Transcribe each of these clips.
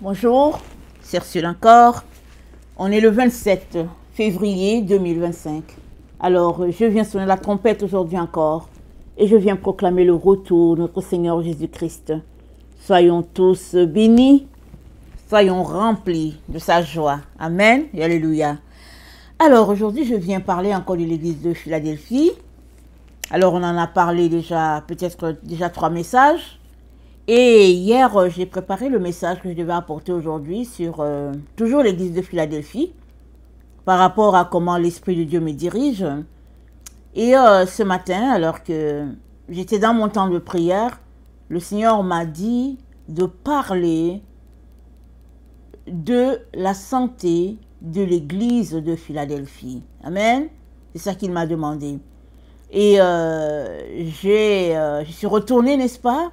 Bonjour, c'est Ursule encore. On est le 27 février 2025. Alors, je viens sonner la trompette aujourd'hui encore et je viens proclamer le retour de notre Seigneur Jésus-Christ. Soyons tous bénis, soyons remplis de sa joie. Amen et alléluia. Alors, aujourd'hui, je viens parler encore de l'église de Philadelphie. Alors, on en a parlé déjà, peut-être déjà 3 messages. Et hier, j'ai préparé le message que je devais apporter aujourd'hui sur toujours l'église de Philadelphie, par rapport à comment l'Esprit de Dieu me dirige. Et ce matin, alors que j'étais dans mon temps de prière, le Seigneur m'a dit de parler de la santé de l'église de Philadelphie. Amen. C'est ça qu'il m'a demandé. Et je suis retournée, n'est-ce pas,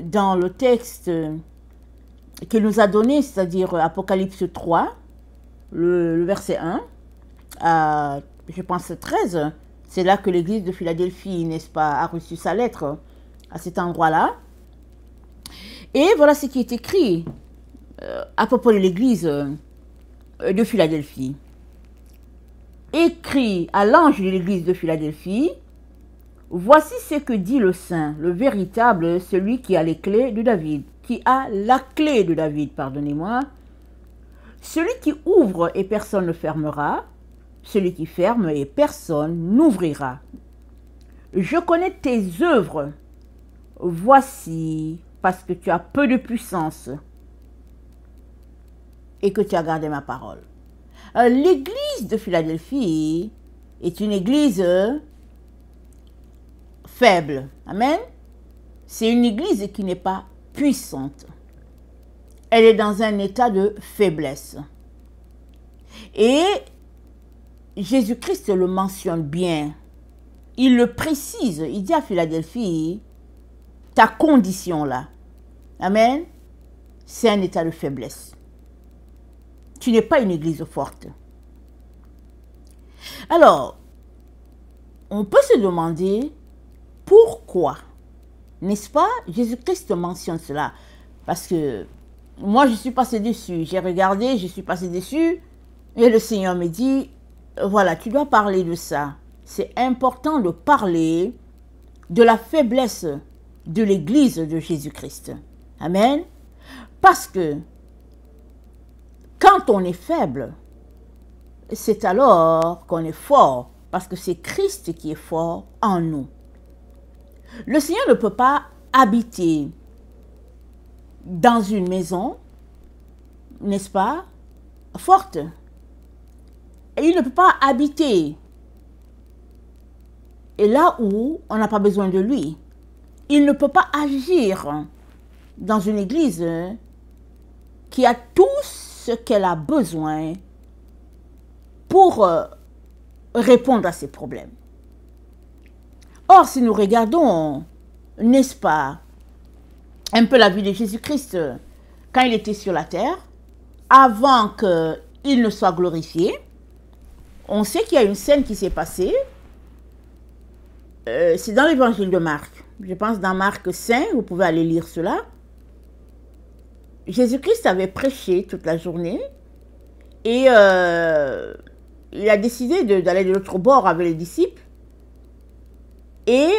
dans le texte qu'il nous a donné, c'est-à-dire Apocalypse 3, le verset 1, à, je pense, 13. C'est là que l'église de Philadelphie, n'est-ce pas, a reçu sa lettre, à cet endroit-là. Et voilà ce qui est écrit à propos de l'église de Philadelphie. Écrit à l'ange de l'église de Philadelphie: voici ce que dit le Saint, le véritable, celui qui a les clés de David, qui a la clé de David, pardonnez-moi. Celui qui ouvre et personne ne fermera, celui qui ferme et personne n'ouvrira. Je connais tes œuvres. Voici, parce que tu as peu de puissance et que tu as gardé ma parole. L'église de Philadelphie est une église faible. Amen. C'est une église qui n'est pas puissante. Elle est dans un état de faiblesse. Et Jésus-Christ le mentionne bien. Il le précise. Il dit à Philadelphie, ta condition là, amen, c'est un état de faiblesse. Tu n'es pas une église forte. Alors, on peut se demander pourquoi, n'est-ce pas, Jésus-Christ mentionne cela. Parce que moi, je suis passé dessus. J'ai regardé, je suis passé dessus. Et le Seigneur me dit, voilà, tu dois parler de ça. C'est important de parler de la faiblesse de l'église de Jésus-Christ. Amen. Parce que quand on est faible, c'est alors qu'on est fort. Parce que c'est Christ qui est fort en nous. Le Seigneur ne peut pas habiter dans une maison, n'est-ce pas, forte. Et il ne peut pas habiter et là où on n'a pas besoin de lui. Il ne peut pas agir dans une église qui a tout ce qu'elle a besoin pour répondre à ses problèmes. Or, si nous regardons, n'est-ce pas, un peu la vie de Jésus-Christ quand il était sur la terre, avant qu'il ne soit glorifié, on sait qu'il y a une scène qui s'est passée. C'est dans l'évangile de Marc. Je pense dans Marc 5, vous pouvez aller lire cela. Jésus-Christ avait prêché toute la journée et il a décidé d'aller de l'autre bord avec les disciples. Et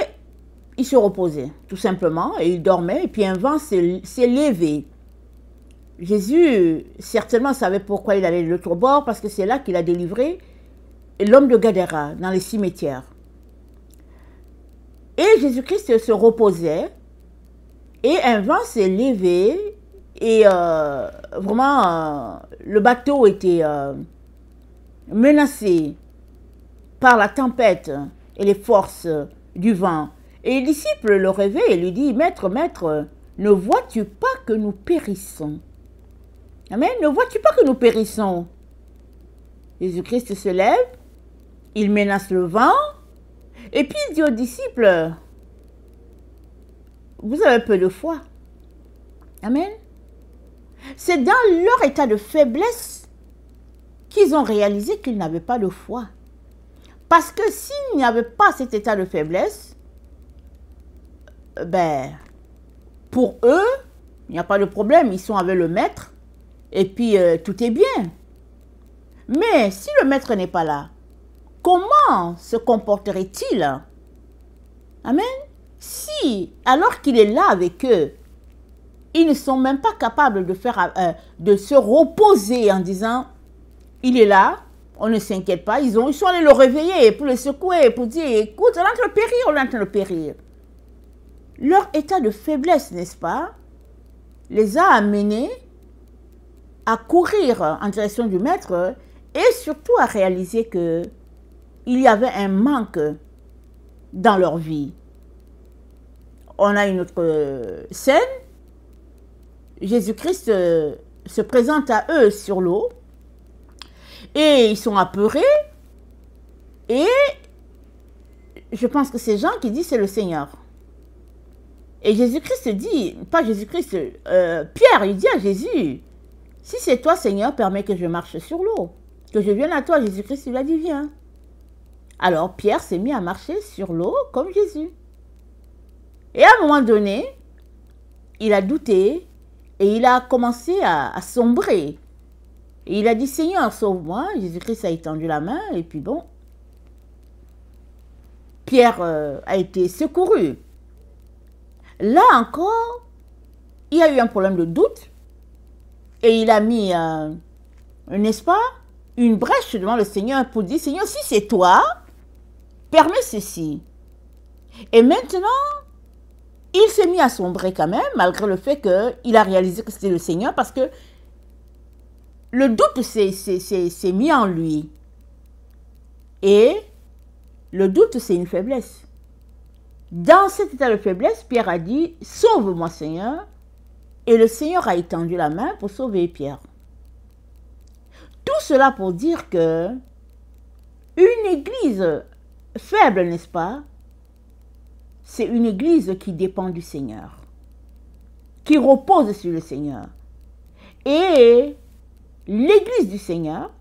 il se reposait, tout simplement, et il dormait, et puis un vent s'est levé. Jésus, certainement, savait pourquoi il allait de l'autre bord, parce que c'est là qu'il a délivré l'homme de Gadara, dans les cimetières. Et Jésus-Christ se reposait, et un vent s'est levé, et vraiment, le bateau était menacé par la tempête et les forces du vent. Et les disciples le réveillent et lui disent, Maître, Maître, ne vois-tu pas que nous périssons? Amen. Ne vois-tu pas que nous périssons? Jésus-Christ se lève, il menace le vent, et puis il dit aux disciples, vous avez peu de foi. Amen. C'est dans leur état de faiblesse qu'ils ont réalisé qu'ils n'avaient pas de foi. Parce que s'il n'y avait pas cet état de faiblesse, ben, pour eux, il n'y a pas de problème, ils sont avec le maître, et puis tout est bien. Mais si le maître n'est pas là, comment se comporterait-il? Amen. Si, alors qu'il est là avec eux, ils ne sont même pas capables de se reposer en disant, il est là, on ne s'inquiète pas, ils sont allés le réveiller pour le secouer, pour dire, écoute, on est en train de périr, on est en train de périr. Leur état de faiblesse, n'est-ce pas, les a amenés à courir en direction du maître et surtout à réaliser que il y avait un manque dans leur vie. On a une autre scène. Jésus-Christ se présente à eux sur l'eau et ils sont apeurés et je pense que c'est Jean qui dit c'est le Seigneur. Et Jésus-Christ dit, pas Jésus-Christ, Pierre, il dit à Jésus, si c'est toi Seigneur, permets que je marche sur l'eau, que je vienne à toi. Jésus-Christ lui a dit viens. Alors Pierre s'est mis à marcher sur l'eau comme Jésus. Et à un moment donné, il a douté et il a commencé à sombrer. Et il a dit, Seigneur, sauve-moi. Jésus-Christ a étendu la main et puis bon, Pierre a été secouru. Là encore, il y a eu un problème de doute et il a mis, n'est-ce pas, une brèche devant le Seigneur pour dire, Seigneur, si c'est toi, permets ceci. Et maintenant, il s'est mis à sombrer quand même, malgré le fait qu'il a réalisé que c'était le Seigneur, parce que le doute s'est mis en lui. Et le doute, c'est une faiblesse. Dans cet état de faiblesse, Pierre a dit, sauve-moi Seigneur. Et le Seigneur a étendu la main pour sauver Pierre. Tout cela pour dire que une église faible, n'est-ce pas, c'est une église qui dépend du Seigneur, qui repose sur le Seigneur. Et l'église du Seigneur,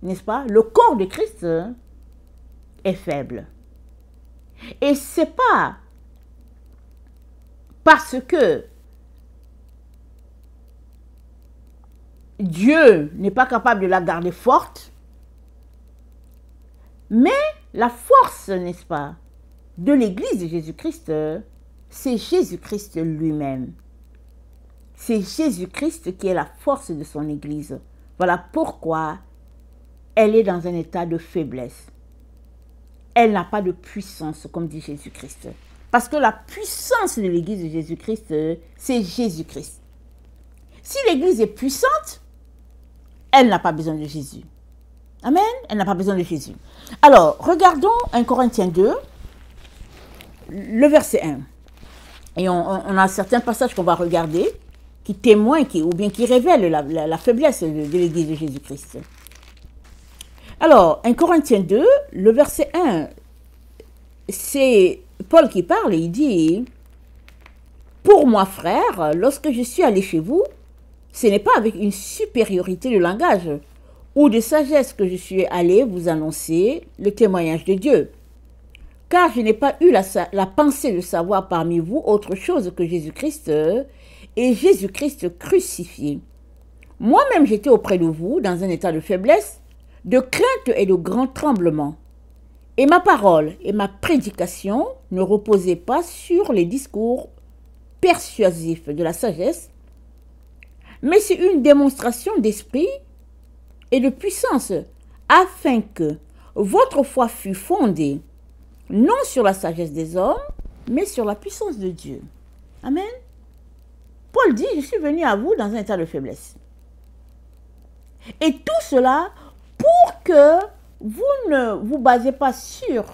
n'est-ce pas, le corps de Christ est faible. Et ce n'est pas parce que Dieu n'est pas capable de la garder forte, mais la force, n'est-ce pas, de l'église de Jésus-Christ, c'est Jésus-Christ lui-même. C'est Jésus-Christ qui est la force de son église. Voilà pourquoi elle est dans un état de faiblesse. Elle n'a pas de puissance, comme dit Jésus-Christ. Parce que la puissance de l'église de Jésus-Christ, c'est Jésus-Christ. Si l'église est puissante, elle n'a pas besoin de Jésus. Amen. Elle n'a pas besoin de Jésus. Alors, regardons 1 Corinthiens 2, le verset 1. Et on a certains passages qu'on va regarder qui témoignent ou bien qui révèlent la faiblesse de l'église de Jésus-Christ. Alors, 1 Corinthiens 2, le verset 1, c'est Paul qui parle et il dit « Pour moi, frère, lorsque je suis allé chez vous, ce n'est pas avec une supériorité de langage ou de sagesse que je suis allé vous annoncer le témoignage de Dieu. Car je n'ai pas eu la pensée de savoir parmi vous autre chose que Jésus-Christ et Jésus-Christ crucifié. Moi-même, j'étais auprès de vous dans un état de faiblesse, de crainte et de grand tremblement. Et ma parole et ma prédication ne reposaient pas sur les discours persuasifs de la sagesse, mais c'est une démonstration d'esprit et de puissance, afin que votre foi fût fondée, non sur la sagesse des hommes, mais sur la puissance de Dieu. » Amen. Paul dit, je suis venu à vous dans un état de faiblesse. Et tout cela pour que vous ne vous basez pas sur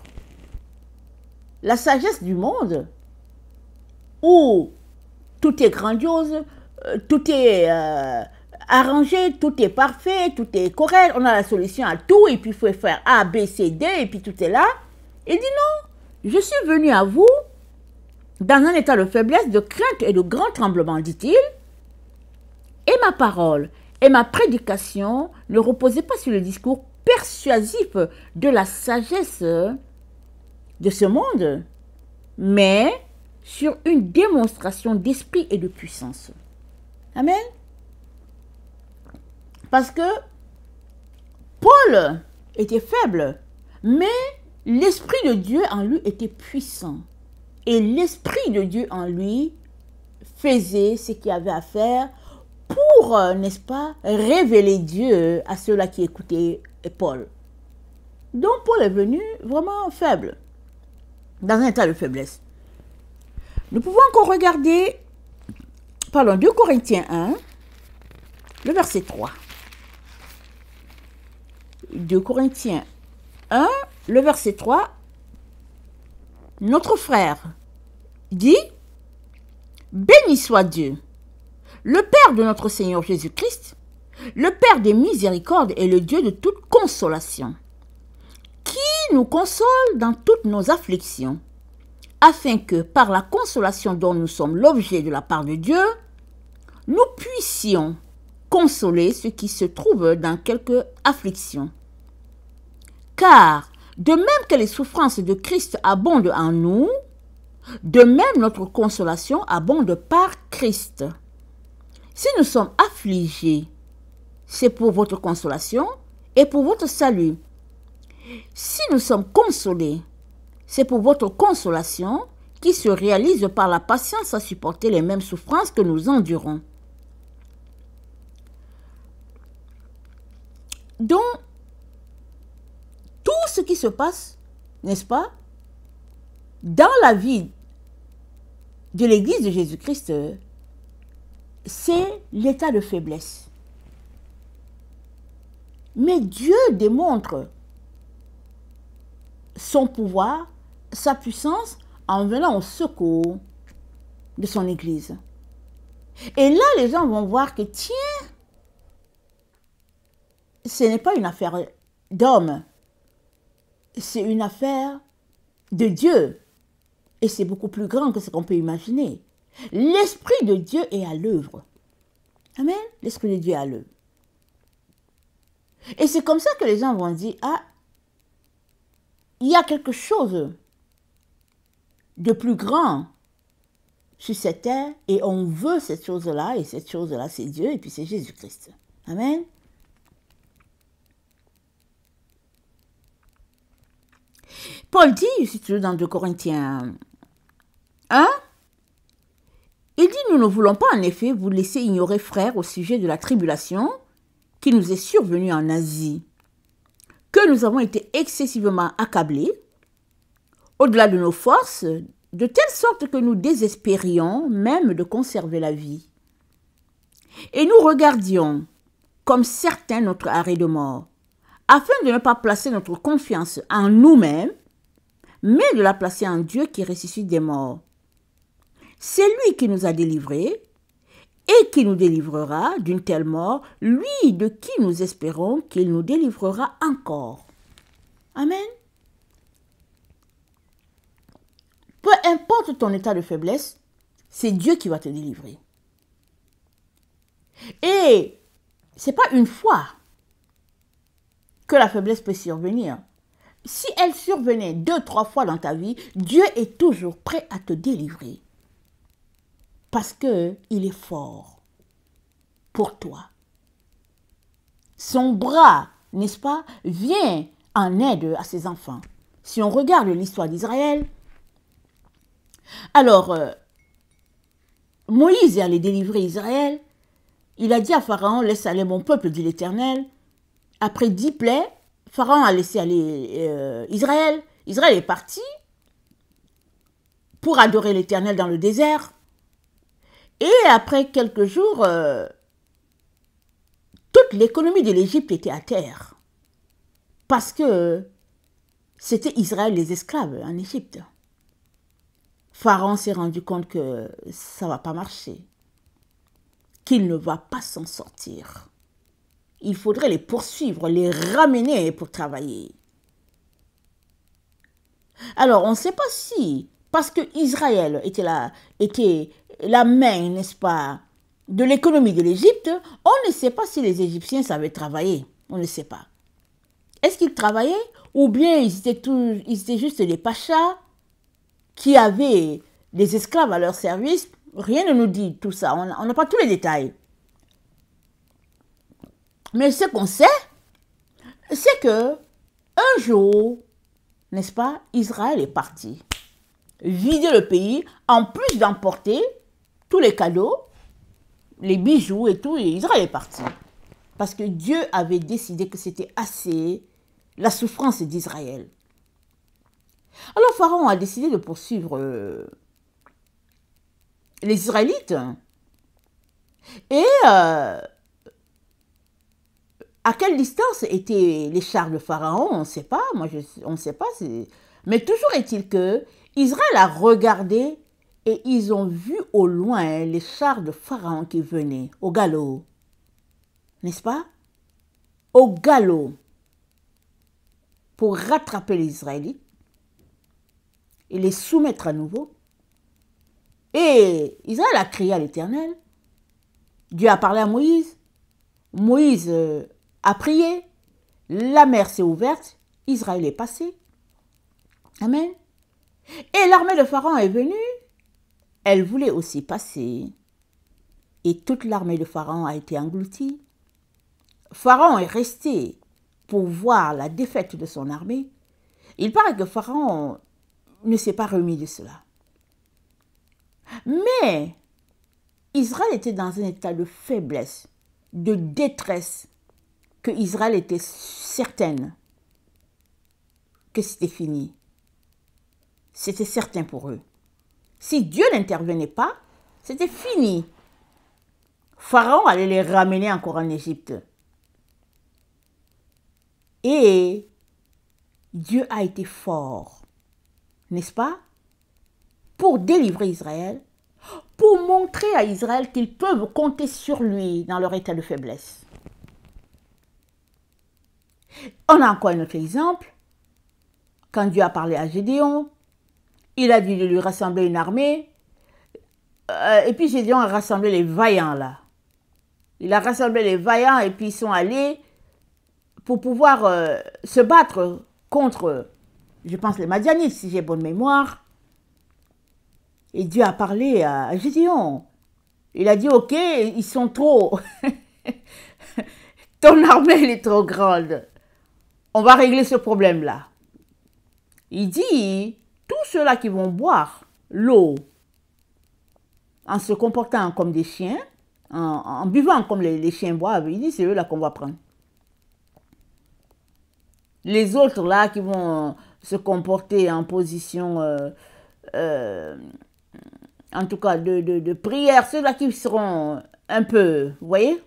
la sagesse du monde, où tout est grandiose, tout est arrangé, tout est parfait, tout est correct, on a la solution à tout, et puis il faut faire A, B, C, D, et puis tout est là. Il dit non, je suis venu à vous dans un état de faiblesse, de crainte et de grand tremblement, dit-il, et ma parole et ma prédication ne reposaient pas sur le discours persuasif de la sagesse de ce monde, mais sur une démonstration d'esprit et de puissance. Amen. Parce que Paul était faible, mais l'Esprit de Dieu en lui était puissant. Et l'Esprit de Dieu en lui faisait ce qu'il avait à faire pour, n'est-ce pas, révéler Dieu à ceux-là qui écoutaient Paul. Donc Paul est venu vraiment faible, dans un état de faiblesse. Nous pouvons encore regarder, 2 Corinthiens 1, le verset 3. 2 Corinthiens 1, le verset 3, notre frère dit, « Béni soit Dieu, le Père de notre Seigneur Jésus-Christ, le Père des miséricordes et le Dieu de toute consolation, qui nous console dans toutes nos afflictions, afin que, par la consolation dont nous sommes l'objet de la part de Dieu, nous puissions consoler ceux qui se trouvent dans quelque affliction. Car, de même que les souffrances de Christ abondent en nous, de même notre consolation abonde par Christ. Si nous sommes affligés, c'est pour votre consolation et pour votre salut. Si nous sommes consolés, c'est pour votre consolation qui se réalise par la patience à supporter les mêmes souffrances que nous endurons. Donc, tout ce qui se passe, n'est-ce pas, dans la vie de l'Église de Jésus-Christ, c'est l'état de faiblesse. Mais Dieu démontre son pouvoir, sa puissance, en venant au secours de son Église. Et là, les gens vont voir que, tiens, ce n'est pas une affaire d'homme, c'est une affaire de Dieu. Et c'est beaucoup plus grand que ce qu'on peut imaginer. L'Esprit de Dieu est à l'œuvre. Amen. L'Esprit de Dieu est à l'œuvre. Et c'est comme ça que les gens vont dire, ah, il y a quelque chose de plus grand sur cette terre et on veut cette chose-là et cette chose-là, c'est Dieu et puis c'est Jésus-Christ. Amen. Paul dit, si tu veux, dans 2 Corinthiens 1, il dit, nous ne voulons pas en effet vous laisser ignorer, frères, au sujet de la tribulation qui nous est survenue en Asie, que nous avons été excessivement accablés, au-delà de nos forces, de telle sorte que nous désespérions même de conserver la vie. Et nous regardions, comme certains, notre arrêt de mort, afin de ne pas placer notre confiance en nous-mêmes, mais de la placer en Dieu qui ressuscite des morts. C'est lui qui nous a délivrés et qui nous délivrera d'une telle mort, lui de qui nous espérons qu'il nous délivrera encore. Amen. Peu importe ton état de faiblesse, c'est Dieu qui va te délivrer. Et ce n'est pas une fois que la faiblesse peut survenir. Si elle survenait 2-3 fois dans ta vie, Dieu est toujours prêt à te délivrer. Parce qu'il est fort pour toi. Son bras, n'est-ce pas, vient en aide à ses enfants. Si on regarde l'histoire d'Israël, alors, Moïse est allé délivrer Israël. Il a dit à Pharaon, laisse aller mon peuple, dit l'Éternel. Après 10 plaies, Pharaon a laissé aller Israël. Israël est parti pour adorer l'Éternel dans le désert. Et après quelques jours, toute l'économie de l'Égypte était à terre. Parce que c'était Israël les esclaves en Égypte. Pharaon s'est rendu compte que ça ne va pas marcher, qu'il ne va pas s'en sortir. Il faudrait les poursuivre, les ramener pour travailler. Alors, on ne sait pas si, parce que Israël était la main, n'est-ce pas, de l'économie de l'Égypte, on ne sait pas si les Égyptiens savaient travailler. On ne sait pas. Est-ce qu'ils travaillaient ou bien ils étaient juste des pachas qui avaient des esclaves à leur service. Rien ne nous dit tout ça. On n'a pas tous les détails. Mais ce qu'on sait, c'est que un jour, n'est-ce pas, Israël est parti vider le pays, en plus d'emporter tous les cadeaux, les bijoux et tout, et Israël est parti. Parce que Dieu avait décidé que c'était assez la souffrance d'Israël. Alors Pharaon a décidé de poursuivre les Israélites. Et à quelle distance étaient les chars de Pharaon? On ne sait pas, on ne sait pas. Mais toujours est-il que Israël a regardé et ils ont vu au loin les chars de Pharaon qui venaient au galop. N'est-ce pas? Au galop. Pour rattraper les Israélites et les soumettre à nouveau. Et Israël a crié à l'Éternel. Dieu a parlé à Moïse. Moïse a prié. La mer s'est ouverte. Israël est passé. Amen. Et l'armée de Pharaon est venue. Elle voulait aussi passer. Et toute l'armée de Pharaon a été engloutie. Pharaon est resté pour voir la défaite de son armée. Il paraît que Pharaon ne s'est pas remis de cela. Mais Israël était dans un état de faiblesse, de détresse, que Israël était certaine que c'était fini. C'était certain pour eux. Si Dieu n'intervenait pas, c'était fini. Pharaon allait les ramener encore en Égypte. Et Dieu a été fort, n'est-ce pas, pour délivrer Israël, pour montrer à Israël qu'ils peuvent compter sur lui dans leur état de faiblesse. On a encore un autre exemple. Quand Dieu a parlé à Gédéon, il a dit de lui rassembler une armée. Et puis Gédéon a rassemblé les vaillants là. Il a rassemblé les vaillants et puis ils sont allés pour pouvoir se battre contre, je pense, les Madianites, si j'ai bonne mémoire. Et Dieu a parlé à Gédéon. Il a dit, ok, ils sont trop. Ton armée, elle est trop grande. On va régler ce problème-là. Il dit, tous ceux-là qui vont boire l'eau en se comportant comme des chiens, en buvant comme les chiens boivent, il dit, c'est eux là qu'on va prendre. Les autres là qui vont se comporter en position, en tout cas de prière, ceux-là qui seront un peu, vous voyez,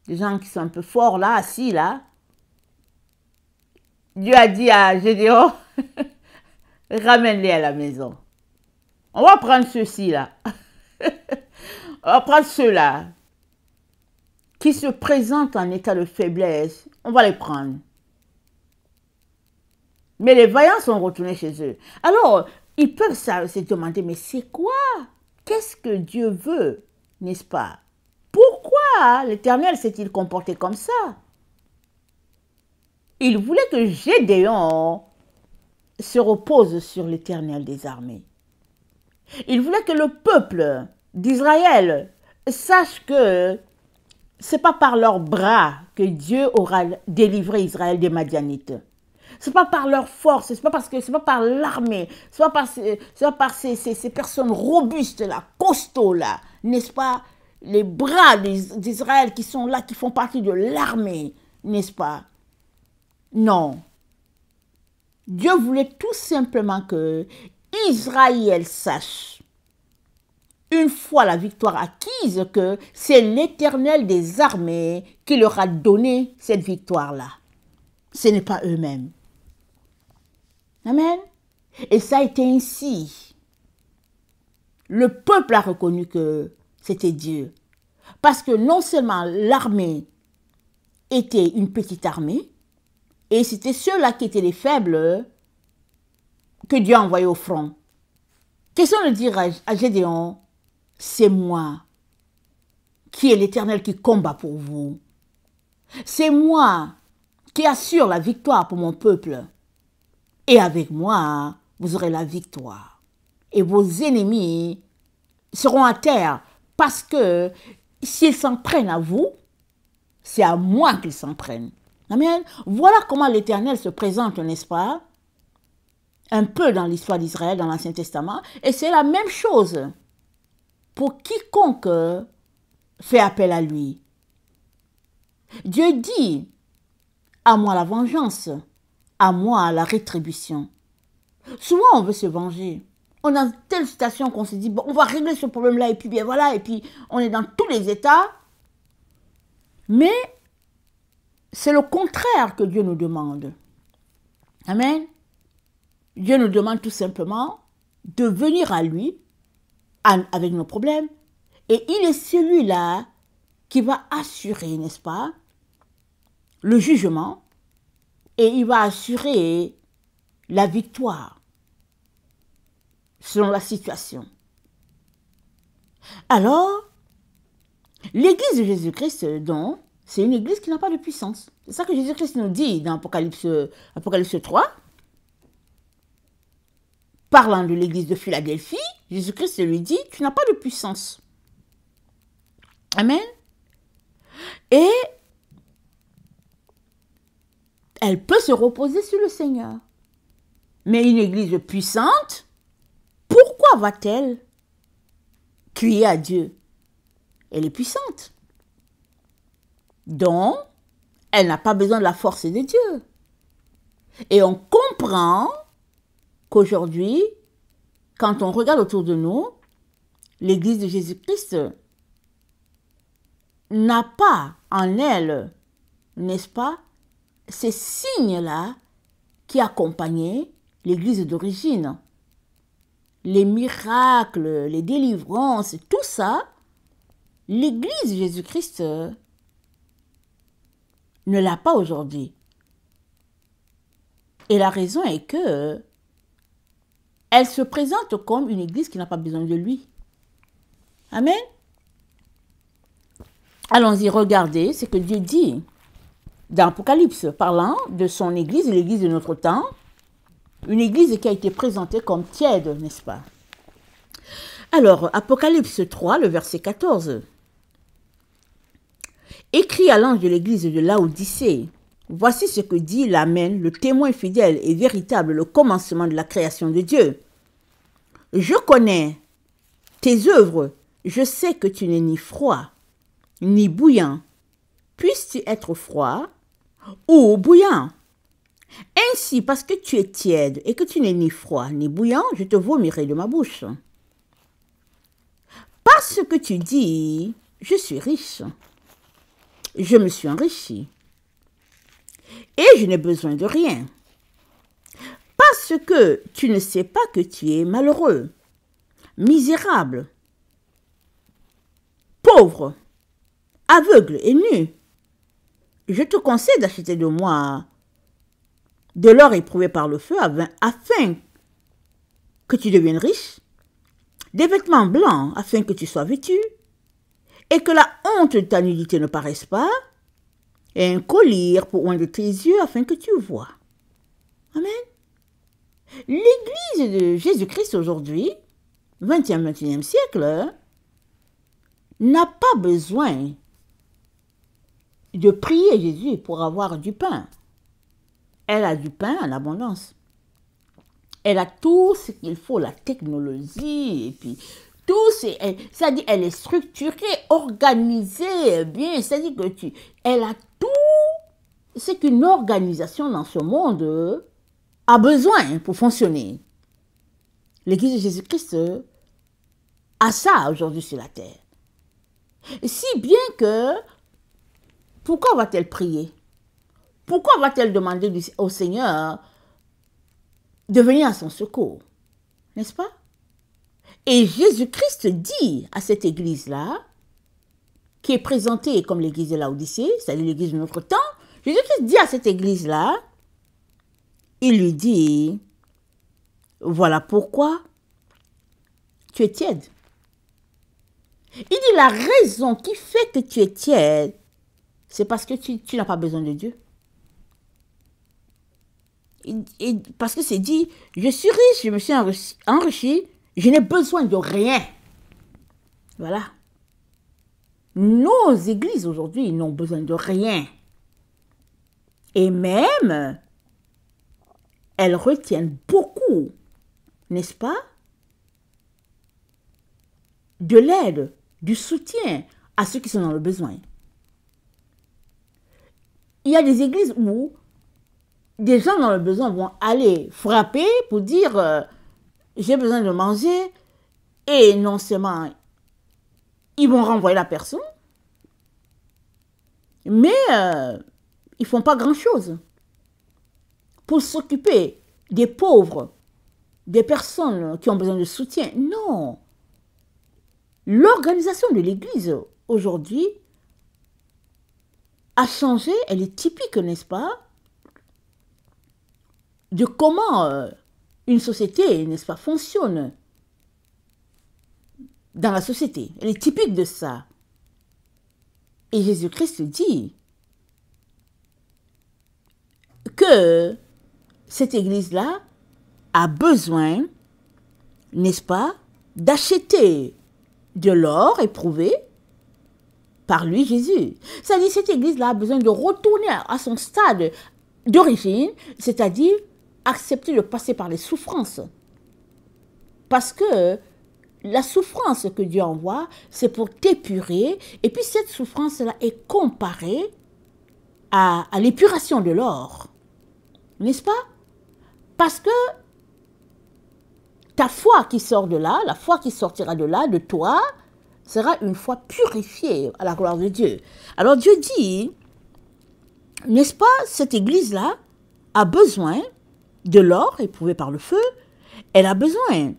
des gens qui sont un peu forts là, assis là. Dieu a dit à Gédéon, ramène-les à la maison. On va prendre ceux-ci là. On va prendre ceux-là qui se présentent en état de faiblesse. On va les prendre. Mais les vaillants sont retournés chez eux. Alors, ils peuvent se demander, mais c'est quoi? Qu'est-ce que Dieu veut, n'est-ce pas? Pourquoi l'Éternel s'est-il comporté comme ça? Il voulait que Gédéon se repose sur l'Éternel des armées. Il voulait que le peuple d'Israël sache que ce n'est pas par leurs bras que Dieu aura délivré Israël des Madianites. Ce n'est pas par leur force, ce n'est pas par l'armée, ce n'est pas par ces personnes robustes là, costauds là, n'est-ce pas? Les bras d'Israël qui sont là, qui font partie de l'armée, n'est-ce pas? Non. Dieu voulait tout simplement que Israël sache, une fois la victoire acquise, que c'est l'Éternel des armées qui leur a donné cette victoire-là. Ce n'est pas eux-mêmes. Amen. Et ça a été ainsi. Le peuple a reconnu que c'était Dieu. Parce que non seulement l'armée était une petite armée, et c'était ceux-là qui étaient les faibles que Dieu a envoyés au front. Question de dire à Gédéon, c'est moi qui est l'Éternel qui combat pour vous. C'est moi qui assure la victoire pour mon peuple. Et avec moi, vous aurez la victoire. et vos ennemis seront à terre. Parce que s'ils s'en prennent à vous, c'est à moi qu'ils s'en prennent. Amen. Voilà comment l'Éternel se présente, n'est-ce pas? Un peu dans l'histoire d'Israël, dans l'Ancien Testament. Et c'est la même chose pour quiconque fait appel à lui. Dieu dit, à moi la vengeance, à moi la rétribution. Souvent, on veut se venger. On est dans telle situation qu'on se dit, bon, on va régler ce problème-là, et puis bien voilà, et puis on est dans tous les états. Mais c'est le contraire que Dieu nous demande. Amen. Dieu nous demande tout simplement de venir à lui avec nos problèmes. Et il est celui-là qui va assurer, n'est-ce pas, le jugement, et il va assurer la victoire selon la situation. Alors, l'église de Jésus-Christ, donc, c'est une église qui n'a pas de puissance. C'est ça que Jésus-Christ nous dit dans Apocalypse 3. Parlant de l'église de Philadelphie, Jésus-Christ lui dit, tu n'as pas de puissance. Amen. Et elle peut se reposer sur le Seigneur. Mais une église puissante, pourquoi va-t-elle crier à Dieu? Elle est puissante. Donc, elle n'a pas besoin de la force de Dieu. Et on comprend qu'aujourd'hui, quand on regarde autour de nous, l'église de Jésus-Christ n'a pas en elle, n'est-ce pas, ces signes-là qui accompagnaient l'église d'origine. Les miracles, les délivrances, tout ça, l'église de Jésus-Christ ne l'a pas aujourd'hui. Et la raison est que elle se présente comme une église qui n'a pas besoin de lui. Amen. Allons-y, regardez ce que Dieu dit dans Apocalypse, parlant de son église, l'église de notre temps, une église qui a été présentée comme tiède, n'est-ce pas? Alors, Apocalypse 3, le verset 14. Écrit à l'ange de l'église de Laodicée, voici ce que dit l'Amen, le témoin fidèle et véritable, le commencement de la création de Dieu. Je connais tes œuvres, je sais que tu n'es ni froid, ni bouillant. Puisses-tu être froid ou bouillant? Ainsi, parce que tu es tiède et que tu n'es ni froid ni bouillant, je te vomirai de ma bouche. Parce que tu dis, je suis riche, je me suis enrichi, et je n'ai besoin de rien. Parce que tu ne sais pas que tu es malheureux, misérable, pauvre, aveugle et nu. Je te conseille d'acheter de moi de l'or éprouvé par le feu afin que tu deviennes riche, des vêtements blancs afin que tu sois vêtu, et que la honte de ta nudité ne paraisse pas, et un collier pour oindre tes yeux afin que tu vois. Amen. L'église de Jésus-Christ aujourd'hui, 20e, 21e siècle, n'a pas besoin de prier Jésus pour avoir du pain. Elle a du pain en abondance. Elle a tout ce qu'il faut, la technologie, et puis tout, c'est-à-dire elle est structurée, organisée, bien, c'est-à-dire que elle a tout ce qu'une organisation dans ce monde a besoin pour fonctionner. L'Église de Jésus-Christ a ça aujourd'hui sur la terre. Si bien que, pourquoi va-t-elle prier? Pourquoi va-t-elle demander au Seigneur de venir à son secours? N'est-ce pas? Et Jésus-Christ dit à cette église-là, qui est présentée comme l'église de Laodicée, c'est-à-dire l'église de notre temps, Jésus-Christ dit à cette église-là, il lui dit, voilà pourquoi tu es tiède. Il dit la raison qui fait que tu es tiède, c'est parce que tu n'as pas besoin de Dieu. Et parce que c'est dit, je suis riche, je me suis enrichi, Je n'ai besoin de rien. Voilà. Nos églises aujourd'hui n'ont besoin de rien. Et même, elles retiennent beaucoup, n'est-ce pas, de l'aide, du soutien à ceux qui sont dans le besoin. Il y a des églises où des gens dans le besoin vont aller frapper pour dire j'ai besoin de manger, et non seulement ils vont renvoyer la personne, mais ils ne font pas grand-chose pour s'occuper des pauvres, des personnes qui ont besoin de soutien. Non. L'organisation de l'Église aujourd'hui a changé, elle est typique, n'est-ce pas, de comment une société, n'est-ce pas, fonctionne dans la société. Elle est typique de ça. Et Jésus-Christ dit que cette église-là a besoin, n'est-ce pas, d'acheter de l'or éprouvé par lui, Jésus. C'est-à-dire que cette église-là a besoin de retourner à son stade d'origine, c'est-à-dire accepter de passer par les souffrances. Parce que la souffrance que Dieu envoie, c'est pour t'épurer, et puis cette souffrance-là est comparée à l'épuration de l'or. N'est-ce pas? Parce que ta foi qui sort de là, la foi qui sortira de là, de toi, sera une foi purifiée à la gloire de Dieu. Alors Dieu dit, n'est-ce pas, cette église-là a besoin de l'or éprouvé par le feu, elle a besoin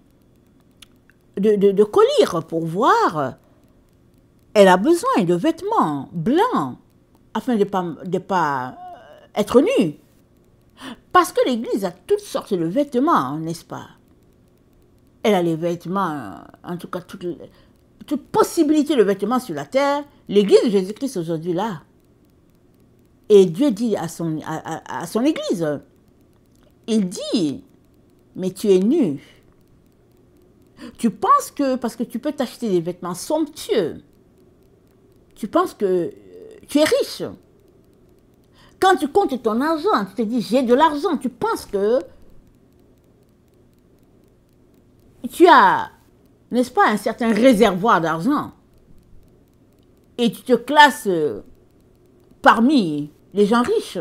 de collyre pour voir, elle a besoin de vêtements blancs afin de ne pas être nue. Parce que l'Église a toutes sortes de vêtements, n'est-ce pas? Elle a les vêtements, en tout cas toute possibilité de vêtements sur la terre. L'Église de Jésus-Christ aujourd'hui là. Et Dieu dit à son Église, il dit, mais tu es nu. Tu penses que, parce que tu peux t'acheter des vêtements somptueux, tu penses que tu es riche. Quand tu comptes ton argent, tu te dis, j'ai de l'argent, tu penses que tu as, n'est-ce pas, un certain réservoir d'argent. Et tu te classes parmi les gens riches.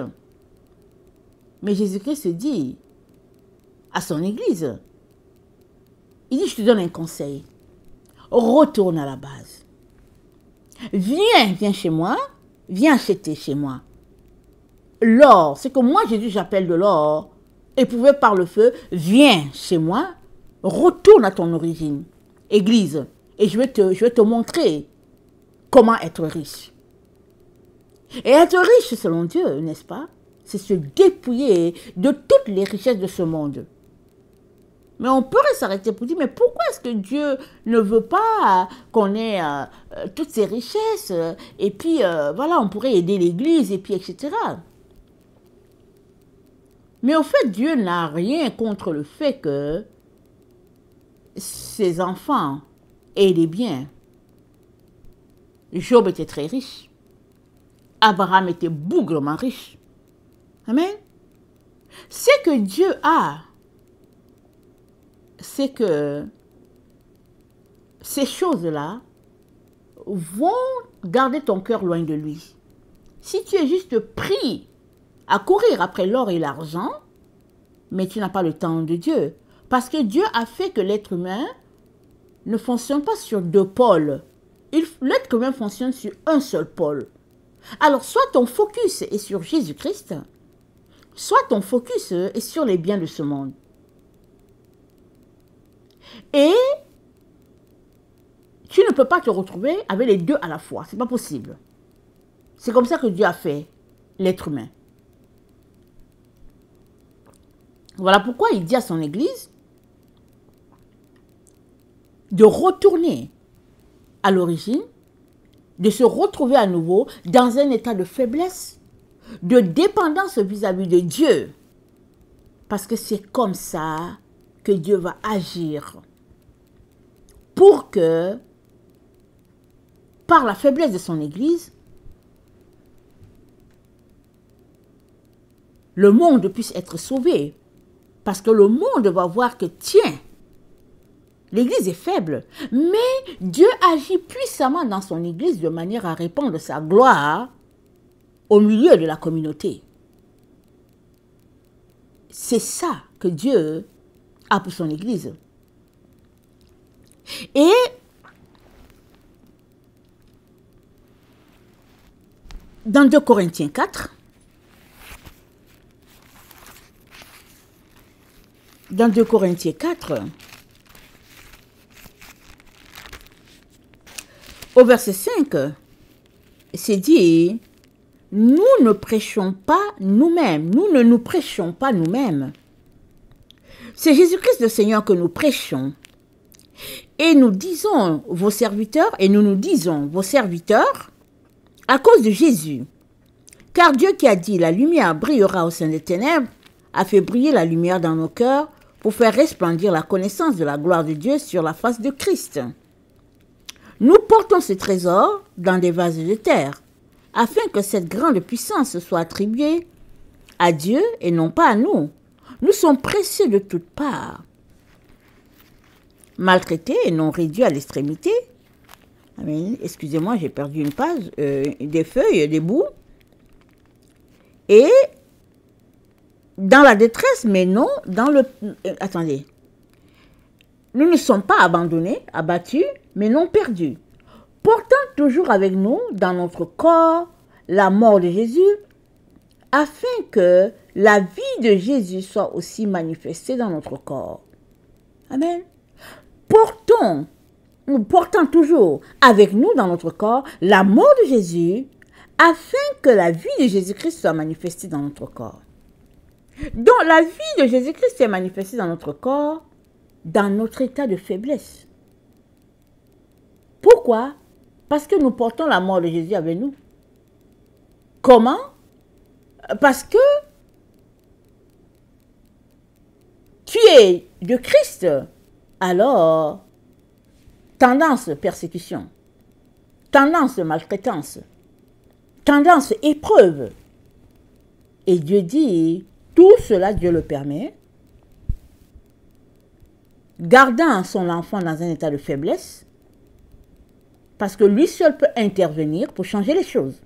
Mais Jésus-Christ dit à son Église, il dit, je te donne un conseil. Retourne à la base. Viens chez moi. Viens acheter chez moi. L'or, ce que moi Jésus j'appelle de l'or, éprouvé par le feu, viens chez moi. Retourne à ton origine, Église. Et je vais te montrer comment être riche. Et être riche selon Dieu, n'est-ce pas? C'est se dépouiller de toutes les richesses de ce monde. Mais on pourrait s'arrêter pour dire, mais pourquoi est-ce que Dieu ne veut pas qu'on ait toutes ces richesses? Et puis, voilà, on pourrait aider l'Église, et puis, etc. Mais au fait, Dieu n'a rien contre le fait que ses enfants aient des biens. Job était très riche. Abraham était bougrement riche. Amen. Ce que Dieu a, c'est que ces choses-là vont garder ton cœur loin de lui. Si tu es juste pris à courir après l'or et l'argent, mais tu n'as pas le temps de Dieu. Parce que Dieu a fait que l'être humain ne fonctionne pas sur deux pôles. L'être humain fonctionne sur un seul pôle. Alors, soit ton focus est sur Jésus-Christ, soit ton focus est sur les biens de ce monde. Et tu ne peux pas te retrouver avec les deux à la fois. Ce n'est pas possible. C'est comme ça que Dieu a fait l'être humain. Voilà pourquoi il dit à son Église de retourner à l'origine, de se retrouver à nouveau dans un état de faiblesse, de dépendance vis-à-vis de Dieu. Parce que c'est comme ça que Dieu va agir pour que, par la faiblesse de son Église, le monde puisse être sauvé. Parce que le monde va voir que, tiens, l'Église est faible, mais Dieu agit puissamment dans son Église de manière à répandre sa gloire au milieu de la communauté. C'est ça que Dieu a pour son Église. Et dans 2 Corinthiens 4, dans 2 Corinthiens 4, au verset 5, c'est dit, nous ne prêchons pas nous-mêmes, nous ne nous prêchons pas nous-mêmes. C'est Jésus-Christ le Seigneur que nous prêchons. Et nous disons vos serviteurs, à cause de Jésus. Car Dieu qui a dit, la lumière brillera au sein des ténèbres, a fait briller la lumière dans nos cœurs pour faire resplendir la connaissance de la gloire de Dieu sur la face de Christ. Nous portons ce trésor dans des vases de terre, afin que cette grande puissance soit attribuée à Dieu et non pas à nous. Nous sommes précieux de toutes parts, maltraités et non réduits à l'extrémité. Excusez-moi, j'ai perdu une page, des feuilles, des bouts. Et dans la détresse, mais non dans le... attendez. Nous ne sommes pas abandonnés, abattus, mais non perdus. Portant toujours avec nous, dans notre corps, la mort de Jésus, afin que la vie de Jésus soit aussi manifestée dans notre corps. Amen. Nous portons toujours avec nous dans notre corps la mort de Jésus, afin que la vie de Jésus-Christ soit manifestée dans notre corps. Donc la vie de Jésus-Christ est manifestée dans notre corps, dans notre état de faiblesse. Pourquoi? Parce que nous portons la mort de Jésus avec nous. Comment? Parce que tu es de Christ, alors tendance persécution, tendance maltraitance, tendance épreuve. Et Dieu dit, tout cela Dieu le permet, gardant son enfant dans un état de faiblesse, parce que lui seul peut intervenir pour changer les choses.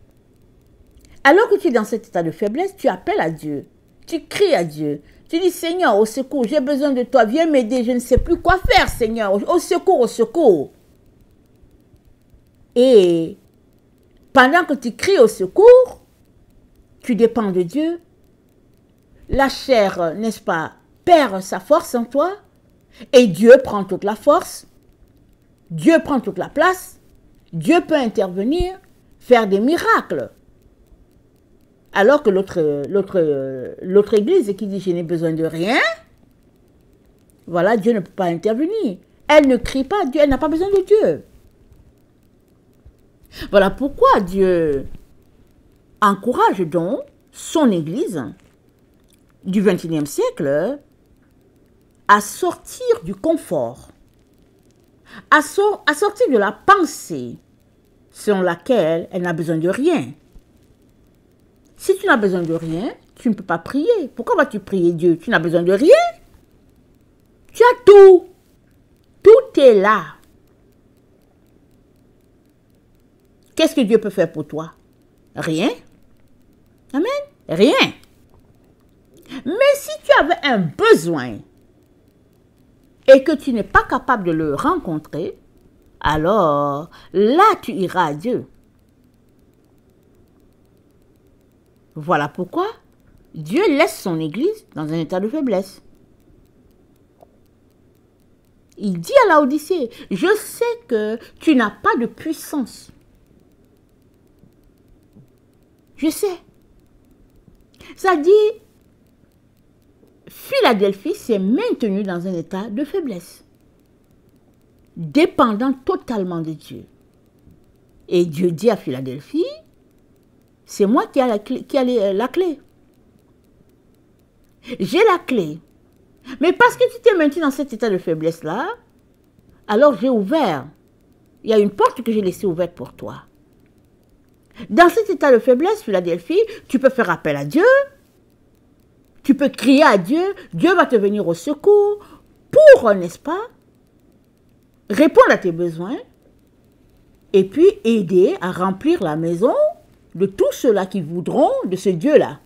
Alors que tu es dans cet état de faiblesse, tu appelles à Dieu, tu cries à Dieu, tu dis, Seigneur, au secours, j'ai besoin de toi, viens m'aider, je ne sais plus quoi faire, Seigneur, au secours, au secours. Et pendant que tu cries au secours, tu dépends de Dieu, la chair, n'est-ce pas, perd sa force en toi, et Dieu prend toute la force, Dieu prend toute la place, Dieu peut intervenir, faire des miracles. Alors que l'autre église qui dit « je n'ai besoin de rien », voilà, Dieu ne peut pas intervenir. Elle ne crie pas à Dieu, elle n'a pas besoin de Dieu. Voilà pourquoi Dieu encourage donc son église du XXIe siècle à sortir du confort, à sortir de la pensée selon laquelle elle n'a besoin de rien. Si tu n'as besoin de rien, tu ne peux pas prier. Pourquoi vas-tu prier Dieu? Tu n'as besoin de rien. Tu as tout. Tout est là. Qu'est-ce que Dieu peut faire pour toi? Rien. Amen. Rien. Mais si tu avais un besoin et que tu n'es pas capable de le rencontrer, alors là tu iras à Dieu. Voilà pourquoi Dieu laisse son église dans un état de faiblesse. Il dit à Laodicée, je sais que tu n'as pas de puissance. Je sais. Ça dit, Philadelphie s'est maintenue dans un état de faiblesse, dépendant totalement de Dieu. Et Dieu dit à Philadelphie, c'est moi qui ai la clé. J'ai la clé. Mais parce que tu t'es maintenu dans cet état de faiblesse-là, Alors j'ai ouvert. Il y a une porte que j'ai laissée ouverte pour toi. Dans cet état de faiblesse, Philadelphie, tu peux faire appel à Dieu. Tu peux crier à Dieu. Dieu va te venir au secours pour, n'est-ce pas, répondre à tes besoins et puis aider à remplir la maison de tous ceux-là qui voudront de ce Dieu-là,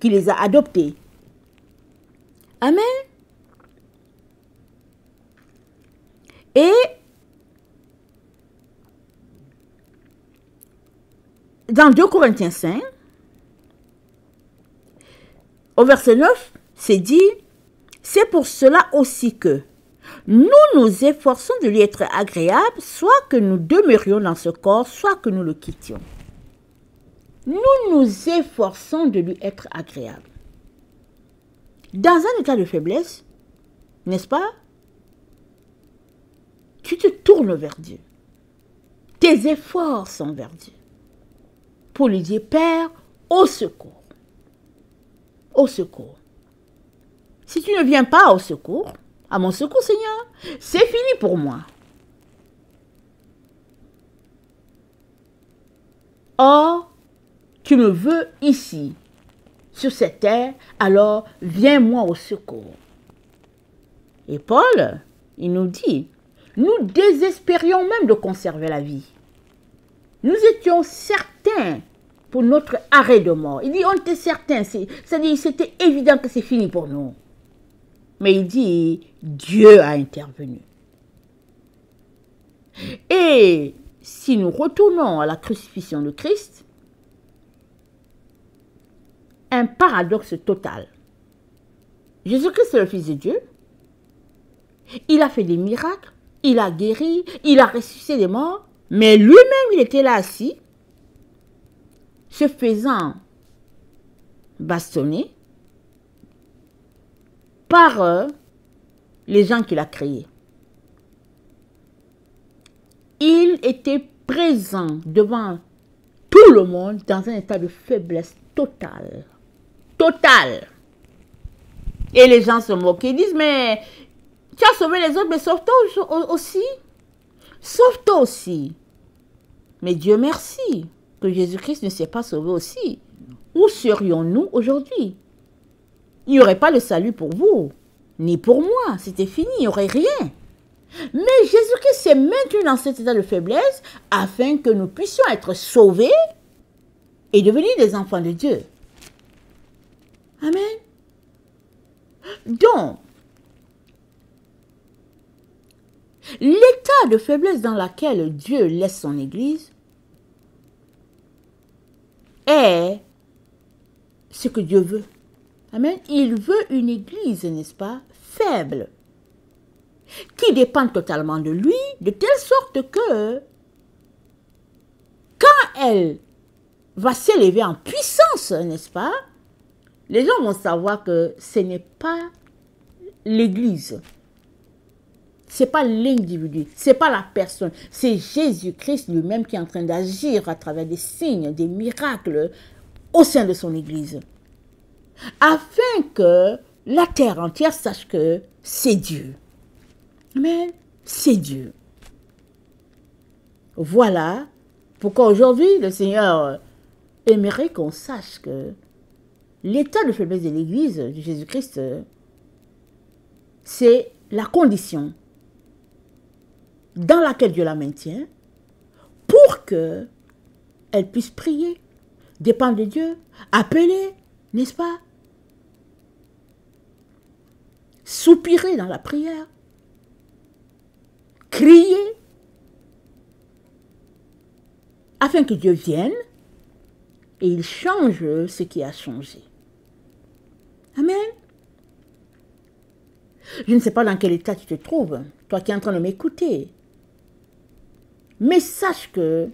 qui les a adoptés. Amen. Et dans 2 Corinthiens 5, au verset 9, c'est dit, c'est pour cela aussi que nous nous efforçons de lui être agréable, soit que nous demeurions dans ce corps, soit que nous le quittions. Nous nous efforçons de lui être agréable. Dans un état de faiblesse, n'est-ce pas? Tu te tournes vers Dieu. Tes efforts sont vers Dieu. Pour lui dire, Père, au secours. Au secours. Si tu ne viens pas au secours, à mon secours, Seigneur, c'est fini pour moi. Or, tu me veux ici, sur cette terre, alors viens-moi au secours. Et Paul, il nous dit, nous désespérions même de conserver la vie. Nous étions certains pour notre arrêt de mort. Il dit, on était certains, c'est-à-dire c'était évident que c'est fini pour nous. Mais il dit, Dieu a intervenu. Et si nous retournons à la crucifixion de Christ, un paradoxe total. Jésus-Christ est le Fils de Dieu. Il a fait des miracles, il a guéri, il a ressuscité des morts, mais lui-même, il était là assis, se faisant bastonner par les gens qu'il a créés. Il était présent devant tout le monde dans un état de faiblesse totale. Totale. Et les gens se moquent. Ils disent, mais tu as sauvé les autres, mais sauve-toi aussi. Sauve-toi aussi. Mais Dieu merci que Jésus-Christ ne s'est pas sauvé aussi. Où serions-nous aujourd'hui? Il n'y aurait pas de salut pour vous, ni pour moi. C'était fini, il n'y aurait rien. Mais Jésus-Christ s'est maintenu dans cet état de faiblesse afin que nous puissions être sauvés et devenir des enfants de Dieu. Amen. Donc, l'état de faiblesse dans lequel Dieu laisse son Église est ce que Dieu veut. Amen. Il veut une Église, n'est-ce pas, faible, qui dépend totalement de lui, de telle sorte que quand elle va s'élever en puissance, n'est-ce pas, les gens vont savoir que ce n'est pas l'Église. Ce n'est pas l'individu, ce n'est pas la personne. C'est Jésus-Christ lui-même qui est en train d'agir à travers des signes, des miracles au sein de son Église. Afin que la terre entière sache que c'est Dieu. Mais c'est Dieu. Voilà pourquoi aujourd'hui le Seigneur aimerait qu'on sache que l'état de faiblesse de l'Église de Jésus-Christ, c'est la condition dans laquelle Dieu la maintient pour qu'elle puisse prier, dépendre de Dieu, appeler, n'est-ce pas? Soupirer dans la prière, crier, afin que Dieu vienne et il change ce qui a changé. Amen. Je ne sais pas dans quel état tu te trouves, toi qui es en train de m'écouter. Mais sache que,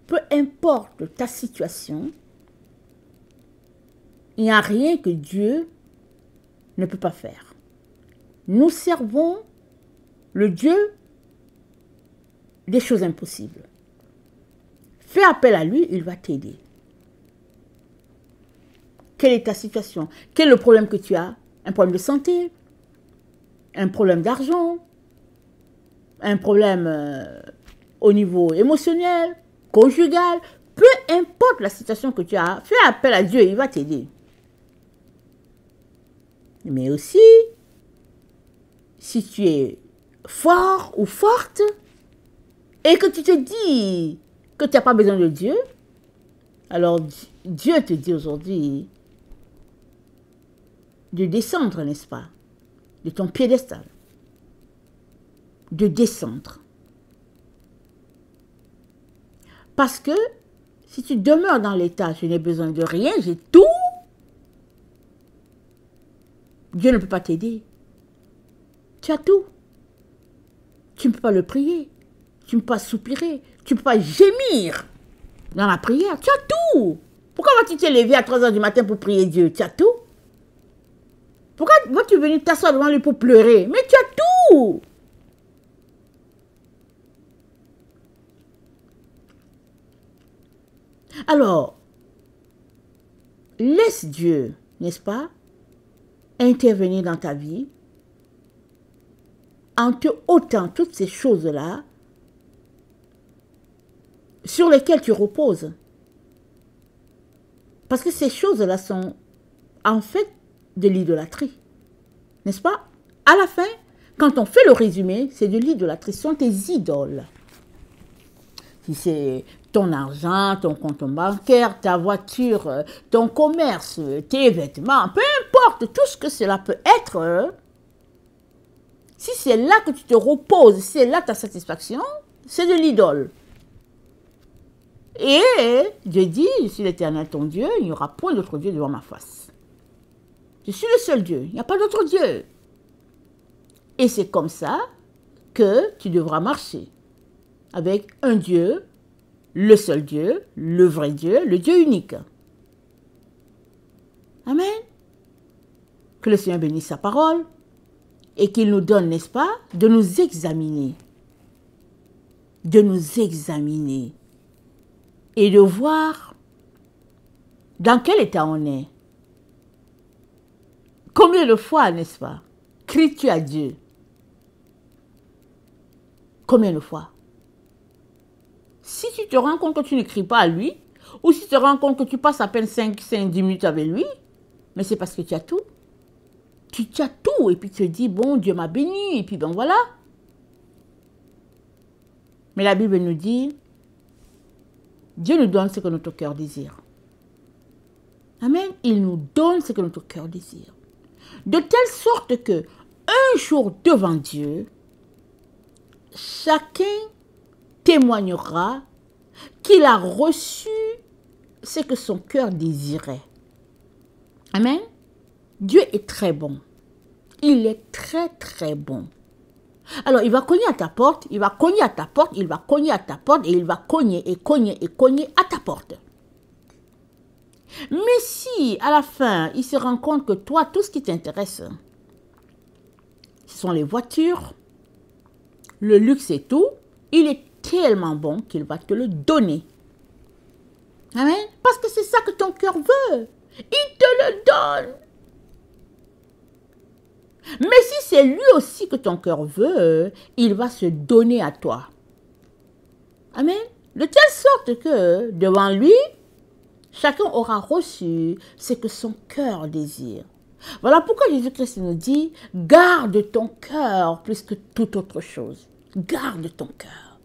peu importe ta situation, il n'y a rien que Dieu ne peut pas faire. Nous servons le Dieu des choses impossibles. Fais appel à lui, il va t'aider. Quelle est ta situation? Quel est le problème que tu as? Un problème de santé? Un problème d'argent? un problème au niveau émotionnel, conjugal, peu importe la situation que tu as, fais appel à Dieu, il va t'aider. Mais aussi, si tu es fort ou forte et que tu te dis que tu n'as pas besoin de Dieu, alors Dieu te dit aujourd'hui de descendre, n'est-ce pas, de ton piédestal, de descendre. Parce que si tu demeures dans l'état, je n'ai besoin de rien, j'ai tout, Dieu ne peut pas t'aider. Tu as tout. Tu ne peux pas le prier. Tu ne peux pas soupirer. Tu ne peux pas gémir dans la prière. Tu as tout. Pourquoi vas-tu te lever à 3 heures du matin pour prier Dieu? Tu as tout. Pourquoi vas-tu venir t'asseoir devant lui pour pleurer? Mais tu as tout. Alors, laisse Dieu, n'est-ce pas, intervenir dans ta vie en te ôtant toutes ces choses-là sur lesquelles tu reposes. Parce que ces choses-là sont en fait de l'idolâtrie. N'est-ce pas? À la fin, quand on fait le résumé, c'est de l'idolâtrie. Ce sont tes idoles. Si c'est ton argent, ton compte bancaire, ta voiture, ton commerce, tes vêtements, peu importe tout ce que cela peut être, si c'est là que tu te reposes, si c'est là ta satisfaction, c'est de l'idole. Et Dieu dit, je suis l'Éternel ton Dieu, il n'y aura point d'autre Dieu devant ma face. Je suis le seul Dieu, il n'y a pas d'autre Dieu. Et c'est comme ça que tu devras marcher avec un Dieu, le seul Dieu, le vrai Dieu, le Dieu unique. Amen. Que le Seigneur bénisse sa parole et qu'il nous donne, n'est-ce pas, de nous examiner. De nous examiner et de voir dans quel état on est. Combien de fois, n'est-ce pas, cries-tu à Dieu? Combien de fois? Si tu te rends compte que tu ne cries pas à lui, ou si tu te rends compte que tu passes à peine 5-10 minutes avec lui, mais c'est parce que tu as tout. Tu as tout, et puis tu te dis, bon, Dieu m'a béni, et puis ben voilà. Mais la Bible nous dit, Dieu nous donne ce que notre cœur désire. Amen. Il nous donne ce que notre cœur désire. De telle sorte que, un jour devant Dieu, chacun témoignera qu'il a reçu ce que son cœur désirait. Amen. Dieu est très bon. Il est très très bon. Alors il va cogner à ta porte, il va cogner à ta porte, il va cogner à ta porte et il va cogner et cogner et cogner à ta porte. Mais si à la fin il se rend compte que toi tout ce qui t'intéresse, ce sont les voitures, le luxe et tout, il est tellement bon qu'il va te le donner. Amen. Parce que c'est ça que ton cœur veut. Il te le donne. Mais si c'est lui aussi que ton cœur veut, il va se donner à toi. Amen. De telle sorte que devant lui, chacun aura reçu ce que son cœur désire. Voilà pourquoi Jésus-Christ nous dit, garde ton cœur plus que toute autre chose. Garde ton cœur.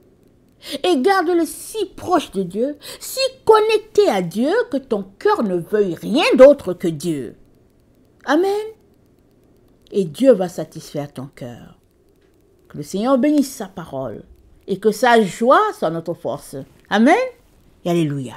Et garde-le si proche de Dieu, si connecté à Dieu que ton cœur ne veuille rien d'autre que Dieu. Amen. Et Dieu va satisfaire ton cœur. Que le Seigneur bénisse sa parole et que sa joie soit notre force. Amen et alléluia.